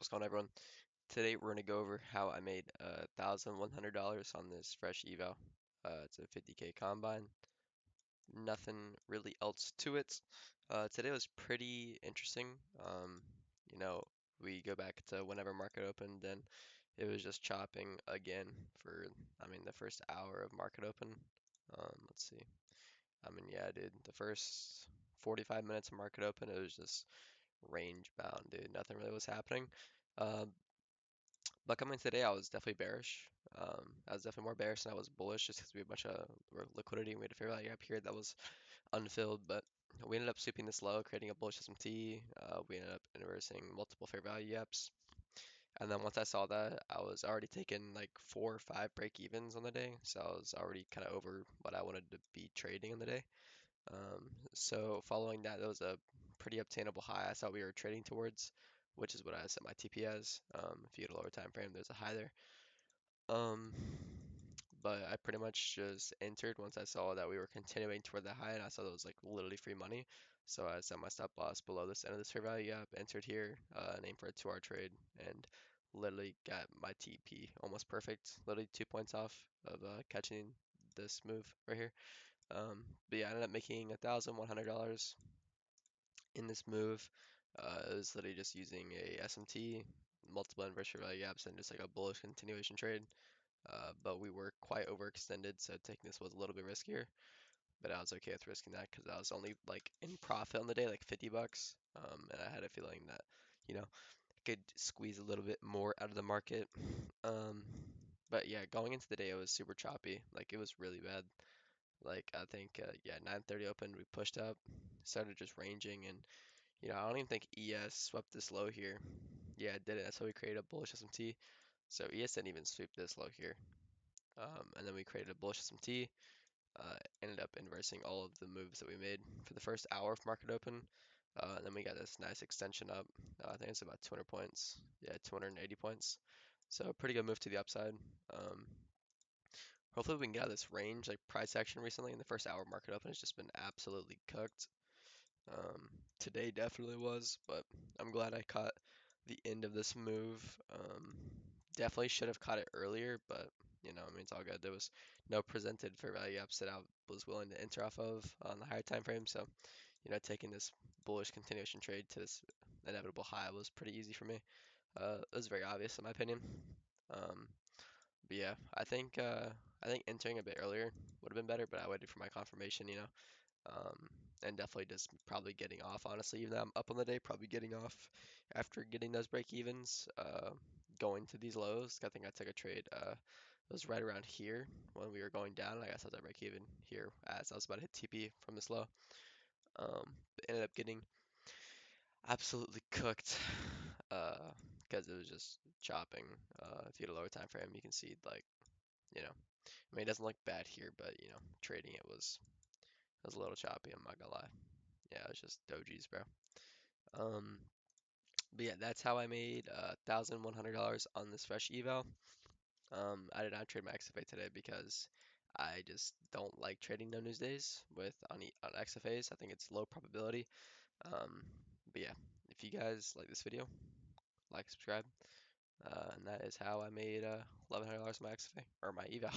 What's going on, everyone? Today we're gonna go over how I made $1,100 on this fresh eval. It's a 50K combine. Nothing really else to it. Today was pretty interesting. You know, we go back to whenever market opened, and it was just chopping again for, the first hour of market open. Let's see. Yeah, dude, the first 45 minutes of market open, it was just range bound, dude. Nothing really was happening. Um, But coming today, I was definitely bearish. I was definitely more bearish than I was bullish just because we had a bunch of liquidity and we had a fair value gap here that was unfilled. But we ended up sweeping this low, creating a bullish SMT. We ended up inversing multiple fair value gaps. And then once I saw that, I was already taking like 4 or 5 break evens on the day. So I was already kind of over what I wanted to be trading on the day. So following that, that was a pretty obtainable high I thought we were trading towards, which is what I set my TP as. If you get a lower time frame, there's a high there. Um, but I pretty much just entered once I saw that we were continuing toward the high, and I saw that was like literally free money. So I set my stop loss below this end of this fair value gap, entered here, and aimed for a 2-hour trade, and literally got my TP almost perfect. Literally 2 points off of catching this move right here. But yeah, I ended up making $1,100 in this move. It was literally just using a SMT, multiple inverse fair value gaps, and just like a bullish continuation trade. But we were quite overextended, so taking this was a little bit riskier. But I was okay with risking that because I was only like in profit on the day, like 50 bucks. And I had a feeling that, I could squeeze a little bit more out of the market. Um, but yeah, going into the day, it was super choppy. Like it was really bad. Like I think, yeah, 9:30 opened, we pushed up, started just ranging, and I don't even think ES swept this low here. Yeah, it didn't. That's how we created a bullish SMT. So ES didn't even sweep this low here. And then we created a bullish SMT, ended up inversing all of the moves that we made for the first hour of market open. And then we got this nice extension up. I think it's about 200 points. Yeah, 280 points. So a pretty good move to the upside. Um, Hopefully we can get out of this range. Like price action recently in the first hour of market open has just been absolutely cooked. Today definitely was, but I'm glad I caught the end of this move. Definitely should have caught it earlier, but it's all good. There was no presented fair value ups that I was willing to enter off of on the higher time frame, so taking this bullish continuation trade to this inevitable high was pretty easy for me. It was very obvious in my opinion. Um, but yeah, I think entering a bit earlier would have been better, but I waited for my confirmation. Um, and definitely just probably getting off, honestly, even though I'm up on the day, probably getting off after getting those break evens, going to these lows. I think I took a trade, it was right around here when we were going down. I guess I was at break even here as I was about to hit TP from this low. But ended up getting absolutely cooked, because it was just chopping. If you had a lower time frame, you can see like, it doesn't look bad here, but trading it was a little choppy. I'm not gonna lie. Yeah, it's just dojis, bro. Um, but yeah, that's how I made $1,100 on this fresh eval. I did not trade my XFA today because I just don't like trading no news days with on XFAs. I think it's low probability. Um, but yeah, if you guys like this video, like, subscribe, and that is how I made $1,100 on my XFA or my eval.